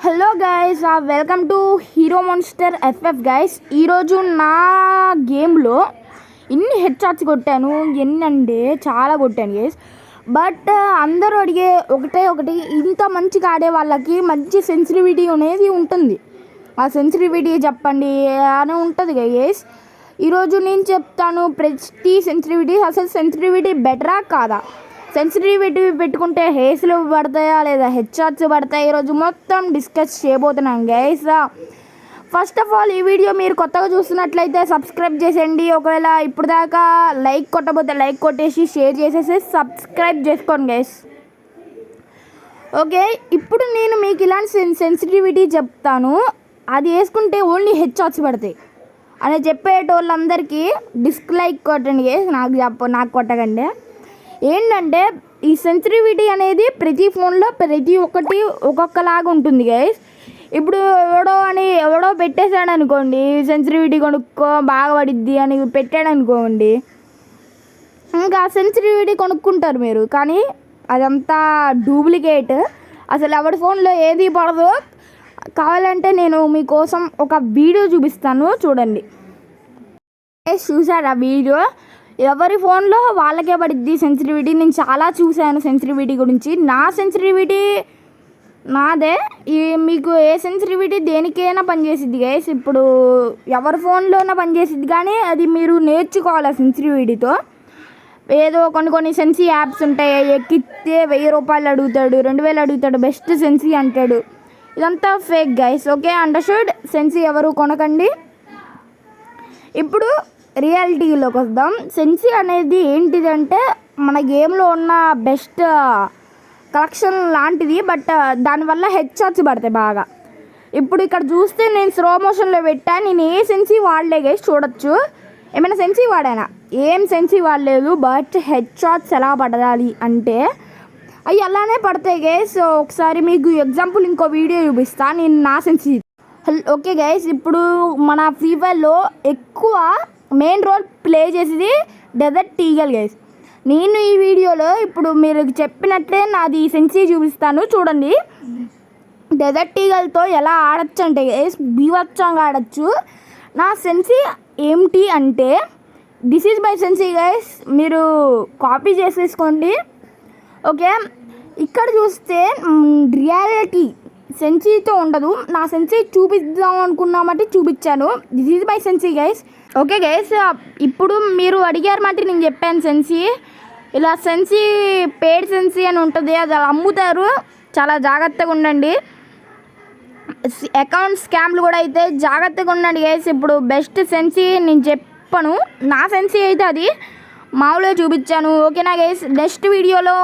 Hello guys, welcome to hero monster FF guys. ఈరోజు నా గేమ్లో ఇన్ని హెడ్ షాట్స్ కొట్టాను, ఎన్నంటే చాలా కొట్టాను గైస్. బట్ అందరూ అడిగే ఒకటి, ఇంత మంచిగా ఆడే వాళ్ళకి మంచి సెన్సిటివిటీ అనేది ఉంటుంది. ఆ సెన్సిటివిటీ చెప్పండి అని ఉంటుంది గైస్. ఈరోజు నేను చెప్తాను ప్రతి సెన్సిటివిటీ. అసలు సెన్సిటివిటీ బెటరా కాదా, సెన్సిటివిటీ పెట్టుకుంటే హేస్లు పడతాయా లేదా హెడ్ షాట్స్ పడతాయి, ఈరోజు మొత్తం డిస్కస్ చేయబోతున్నాం గైస్. ఫస్ట్ ఆఫ్ ఆల్ ఈ వీడియో మీరు కొత్తగా చూస్తున్నట్లయితే సబ్స్క్రైబ్ చేసేయండి. ఒకవేళ ఇప్పుడు దాకా లైక్ కొట్టబోతే లైక్ కొట్టేసి షేర్ చేసేసి సబ్స్క్రైబ్ చేసుకోండి గైస్. ఓకే, ఇప్పుడు నేను మీకు ఇలాంటి సెన్సిటివిటీ చెప్తాను, అది వేసుకుంటే ఓన్లీ హెడ్ షాట్స్ పడతాయి అని చెప్పేటోళ్ళందరికీ డిస్లైక్ కొట్టండి గైస్. నాకు కొట్టకండి. ఏంటంటే ఈ సెన్సిటివిటీ అనేది ప్రతి ఫోన్లో ప్రతి ఒక్కటి ఒక్కొక్కలాగా ఉంటుంది గైస్. ఇప్పుడు ఎవడో పెట్టేశాడు అనుకోండి, సెన్సిటివిటీ కొనుక్కో బాగా పడిద్ది అని పెట్టాడు అనుకోండి, ఇంకా సెన్సిటివిటీ కొనుక్కుంటారు మీరు, కానీ అదంతా డూప్లికేట్. అసలు ఎవరి ఫోన్లో ఏది పడదు. కావాలంటే నేను మీకోసం ఒక వీడియో చూపిస్తాను, చూడండి. చూసారు ఆ వీడియో? ఎవరి ఫోన్లో వాళ్ళకే పడిద్ది సెన్సిటివిటీ. నేను చాలా చూశాను సెన్సిటివిటీ గురించి. నా సెన్సిటివిటీ నాదే. మీకు ఏ సెన్సిటివిటీ దేనికైనా పనిచేసిద్ది గైస్. ఇప్పుడు ఎవరి ఫోన్లోనే పనిచేసిద్ది, కానీ అది మీరు నేర్చుకోవాలి సెన్సిటివిటీతో. ఏదో కొన్ని సెన్సీ యాప్స్ ఉంటాయి, ఎక్కితే 1000 రూపాయలు అడుగుతాడు, 2000 అడుగుతాడు, బెస్ట్ సెన్సీ అంటాడు. ఇదంతా fake guys. Okay, understood. Sensei ఎవరు కొనకండి. ఇప్పుడు రియాలిటీలోకి వద్దాం. సెన్సీ అనేది ఏంటిదంటే మన గేమ్లో ఉన్న బెస్ట్ కలెక్షన్ లాంటిది. బట్ దానివల్ల హెడ్ షాట్స్ పడతాయి బాగా. ఇప్పుడు ఇక్కడ చూస్తే నేను స్లో మోషన్లో పెట్టాను. నేను ఏ సెన్సీ వాడలే గైస్, చూడొచ్చు. ఏమైనా సెన్సీ వాడానా? ఏం సెన్సీ వాడలేదు. బట్ హెడ్ షాట్స్ ఎలా పడాలి అంటే అవి అలానే పడతాయి గైస్. ఒకసారి మీకు ఎగ్జాంపుల్ ఇంకో వీడియో చూపిస్తాను నేను నా సెన్సీ. ఓకే గైస్, ఇప్పుడు మన ఫ్రీ ఫైర్లో ఎక్కువ మెయిన్ రోల్ ప్లే చేసేది డెజర్ట్ ఈగల్ గైస్. నేను ఈ వీడియోలో ఇప్పుడు మీరు చెప్పినట్లే నాది సెన్సీ చూపిస్తాను, చూడండి. డెజర్ట్ ఈగల్తో ఎలా ఆడచ్చు అంటే గైస్ బీభత్సంగా ఆడచ్చు. నా సెన్సీ ఏమిటి అంటే this is my sensei guys. మీరు కాపీ చేసేసుకోండి. ఓకే, ఇక్కడ చూస్తే రియాలిటీ సెన్సీతో ఉండదు. నా సెన్సీ చూపిద్దాం అనుకున్నామంటే చూపించాను. This is my sensei guys. Okay guys, ఇప్పుడు మీరు అడిగారమంటే నేను చెప్పాను సెన్సీ. ఇలా సెన్సీ పేడ్ సెన్సీ అని ఉంటుంది, అది అలా అమ్ముతారు. చాలా జాగ్రత్తగా ఉండండి. అకౌంట్ స్కామ్లు కూడా అయితే జాగ్రత్తగా ఉండండి గైస్. ఇప్పుడు బెస్ట్ సెన్సీ నేను చెప్పను, నా సెన్సీ అయితే అది మామూలుగా చూపించాను. ఓకేనా గైస్? నెక్స్ట్ వీడియోలో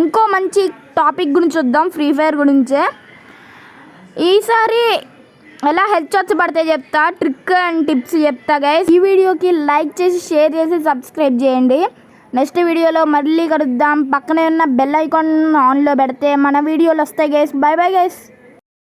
ఇంకో మంచి టాపిక్ గురించి చూద్దాం, ఫ్రీ ఫైర్ గురించే. ఈసారి ఎలా హెడ్ షాట్స్ పడితే చెప్తా, ట్రిక్ అండ్ టిప్స్ చెప్తా గైస్. ఈ వీడియోకి లైక్ చేసి షేర్ చేసి సబ్స్క్రైబ్ చేయండి. నెక్స్ట్ వీడియోలో మళ్ళీ కలుద్దాం. పక్కనే ఉన్న బెల్ ఐకాన్ ఆన్లో పెడితే మన వీడియోలు వస్తాయి గైస్. By bye guys.